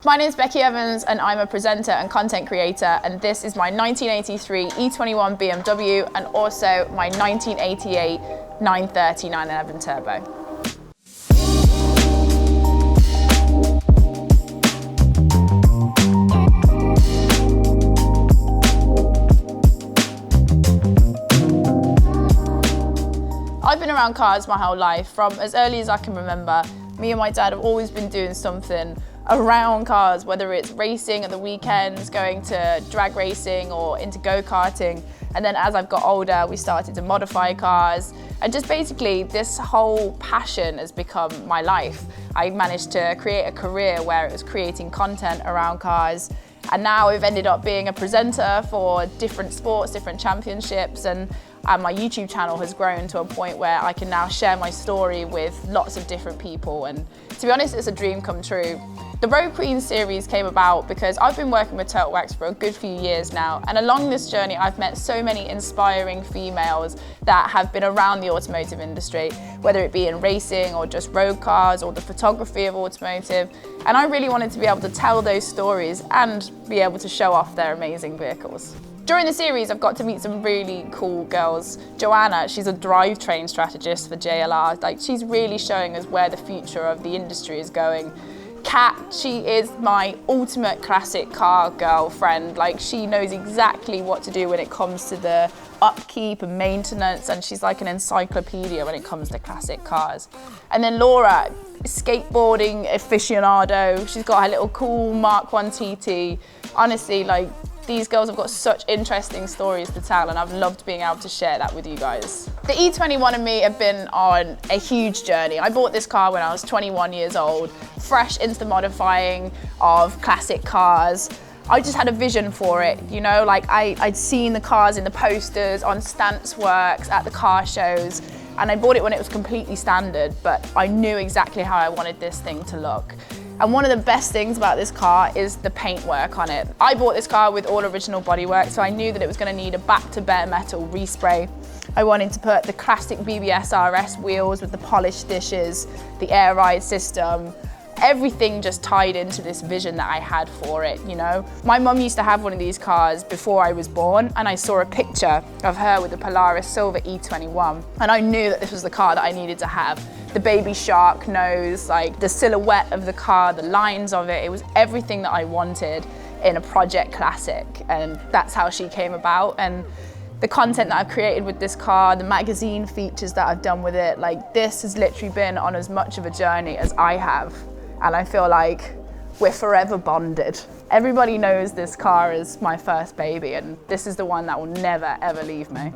My name is Becky Evans and I'm a presenter and content creator, and this is my 1983 E21 BMW and also my 1988 930 911 Turbo. I've been around cars my whole life. From as early as I can remember, me and my dad have always been doing something around cars, whether it's racing at the weekends, going to drag racing or into go-karting. And then as I've got older, we started to modify cars. And just basically this whole passion has become my life. I managed to create a career where it was creating content around cars. And now I've ended up being a presenter for different sports, different championships, and my YouTube channel has grown to a point where I can now share my story with lots of different people. And to be honest, it's a dream come true. The Road Queen series came about because I've been working with Turtle Wax for a good few years now, and along this journey I've met so many inspiring females that have been around the automotive industry, whether it be in racing or just road cars or the photography of automotive, and I really wanted to be able to tell those stories and be able to show off their amazing vehicles. During the series, I've got to meet some really cool girls. Joanna, she's a drivetrain strategist for JLR. She's really showing us where the future of the industry is going. Kat, she is my ultimate classic car girlfriend. She knows exactly what to do when it comes to the upkeep and maintenance, and she's like an encyclopedia when it comes to classic cars. And then Laura, skateboarding aficionado. She's got her little cool Mark 1 TT. Honestly, these girls have got such interesting stories to tell, and I've loved being able to share that with you guys. The E21 and me have been on a huge journey. I bought this car when I was 21 years old, fresh into the modifying of classic cars. I just had a vision for it, you know, I'd seen the cars in the posters, on Stance Works, at the car shows, and I bought it when it was completely standard, but I knew exactly how I wanted this thing to look. And one of the best things about this car is the paintwork on it. I bought this car with all original bodywork, so I knew that it was going to need a back to bare metal respray. I wanted to put the classic BBS RS wheels with the polished dishes, the air ride system. Everything just tied into this vision that I had for it, you know. My mum used to have one of these cars before I was born, and I saw a picture of her with the Polaris Silver E21, and I knew that this was the car that I needed to have. The baby shark nose, the silhouette of the car, the lines of it, it was everything that I wanted in a project classic, and that's how she came about. And the content that I've created with this car, the magazine features that I've done with it, this has literally been on as much of a journey as I have. And I feel like we're forever bonded. Everybody knows this car is my first baby, and this is the one that will never, ever leave me.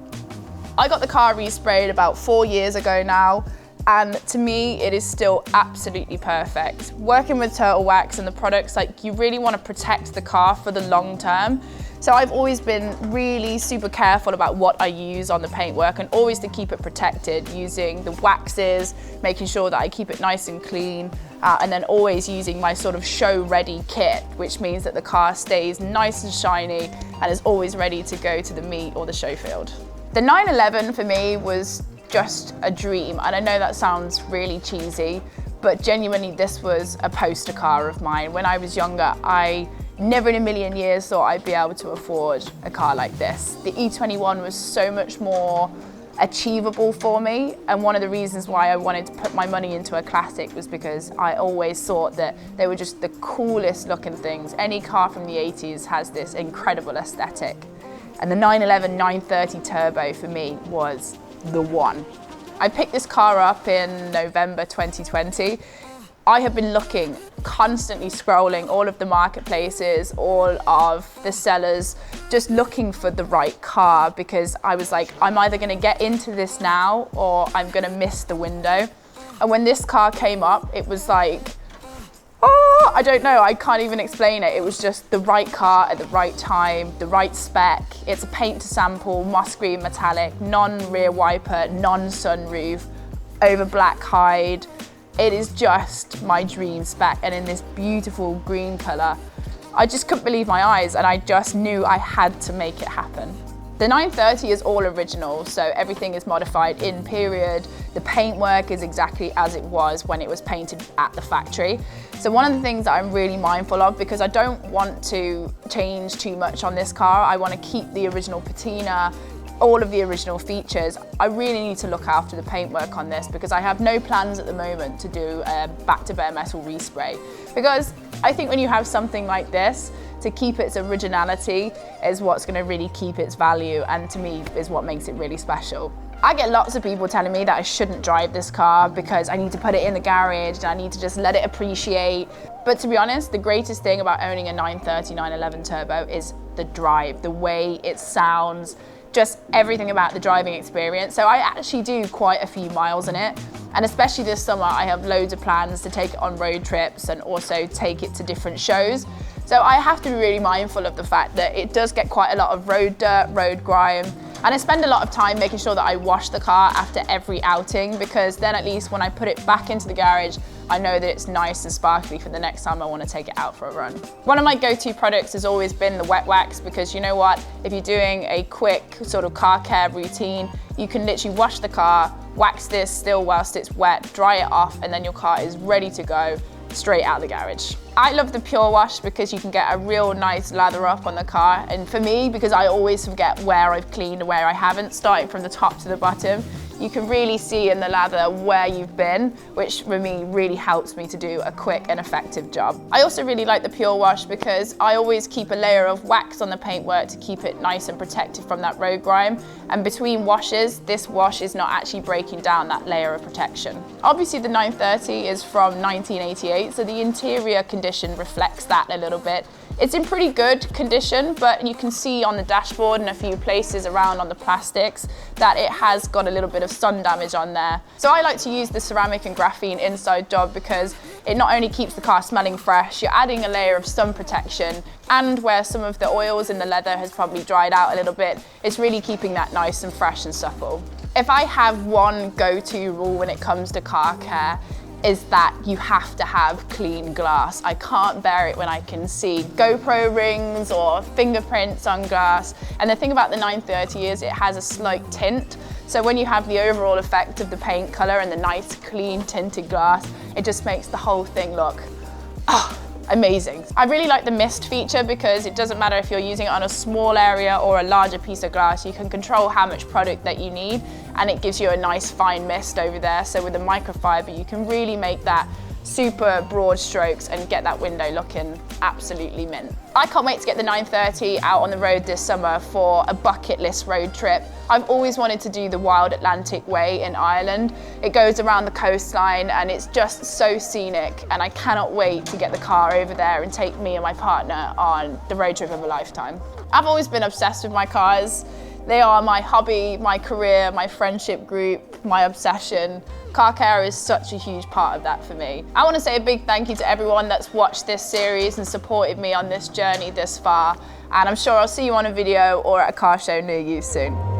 I got the car resprayed about 4 years ago now, and to me, it is still absolutely perfect. Working with Turtle Wax and the products, you really want to protect the car for the long term. So I've always been really super careful about what I use on the paintwork, and always to keep it protected, using the waxes, making sure that I keep it nice and clean, and then always using my sort of show-ready kit, which means that the car stays nice and shiny and is always ready to go to the meet or the show field. The 911 for me was just a dream, and I know that sounds really cheesy, but genuinely this was a poster car of mine. When I was younger, I never in a million years thought I'd be able to afford a car like this. The E21 was so much more achievable for me, and one of the reasons why I wanted to put my money into a classic was because I always thought that they were just the coolest looking things. Any car from the 80s has this incredible aesthetic, and the 911 930 Turbo for me was the one. I picked this car up in November 2020. I have been looking, constantly scrolling all of the marketplaces, all of the sellers, just looking for the right car, because I was like, I'm either gonna get into this now or I'm gonna miss the window. And when this car came up, it was oh, I don't know, I can't even explain it. It was just the right car at the right time, the right spec. It's a paint to sample, moss green metallic, non-rear wiper, non-sunroof, over black hide. It is just my dream spec, and in this beautiful green color. I just couldn't believe my eyes, and I just knew I had to make it happen. The The 930 is all original, so everything is modified in period. The paintwork is exactly as it was when it was painted at the factory. So one of the things that I'm really mindful of, because I don't want to change too much on this car, I want to keep the original patina, all of the original features. I really need to look after the paintwork on this because I have no plans at the moment to do a back to bare metal respray. Because I think when you have something like this, to keep its originality is what's going to really keep its value, and to me is what makes it really special. I get lots of people telling me that I shouldn't drive this car because I need to put it in the garage and I need to just let it appreciate. But to be honest, the greatest thing about owning a 930 911 turbo is the drive, the way it sounds, just everything about the driving experience. So I actually do quite a few miles in it. And especially this summer, I have loads of plans to take it on road trips and also take it to different shows. So I have to be really mindful of the fact that it does get quite a lot of road dirt, road grime. And I spend a lot of time making sure that I wash the car after every outing, because then at least when I put it back into the garage, I know that it's nice and sparkly for the next time I want to take it out for a run. One of my go-to products has always been the wet wax, because you know what? If you're doing a quick sort of car care routine, you can literally wash the car, wax this still whilst it's wet, dry it off, and then your car is ready to go straight out the garage. I love the pure wash because you can get a real nice lather up on the car, and for me, because I always forget where I've cleaned and where I haven't, starting from the top to the bottom, you can really see in the lather where you've been, which for me really helps me to do a quick and effective job. I also really like the pure wash because I always keep a layer of wax on the paintwork to keep it nice and protected from that road grime, and between washes, this wash is not actually breaking down that layer of protection. Obviously the 930 is from 1988, so the interior condition reflects that a little bit. It's in pretty good condition, but you can see on the dashboard and a few places around on the plastics that it has got a little bit of sun damage on there. So I like to use the ceramic and graphene inside job because it not only keeps the car smelling fresh, you're adding a layer of sun protection, and where some of the oils in the leather has probably dried out a little bit, it's really keeping that nice and fresh and supple. If I have one go-to rule when it comes to car care, is that you have to have clean glass. I can't bear it when I can see GoPro rings or fingerprints on glass. And the thing about the 930 is it has a slight tint. So when you have the overall effect of the paint color and the nice clean tinted glass, it just makes the whole thing look amazing. I really like the mist feature because it doesn't matter if you're using it on a small area or a larger piece of glass, you can control how much product that you need, and it gives you a nice fine mist over there. So with the microfiber, you can really make that super broad strokes and get that window looking absolutely mint. I can't wait to get the 930 out on the road this summer for a bucket list road trip. I've always wanted to do the Wild Atlantic Way in Ireland. It goes around the coastline and it's just so scenic, and I cannot wait to get the car over there and take me and my partner on the road trip of a lifetime. I've always been obsessed with my cars. They are my hobby, my career, my friendship group, my obsession. Car care is such a huge part of that for me. I want to say a big thank you to everyone that's watched this series and supported me on this journey this far. And I'm sure I'll see you on a video or at a car show near you soon.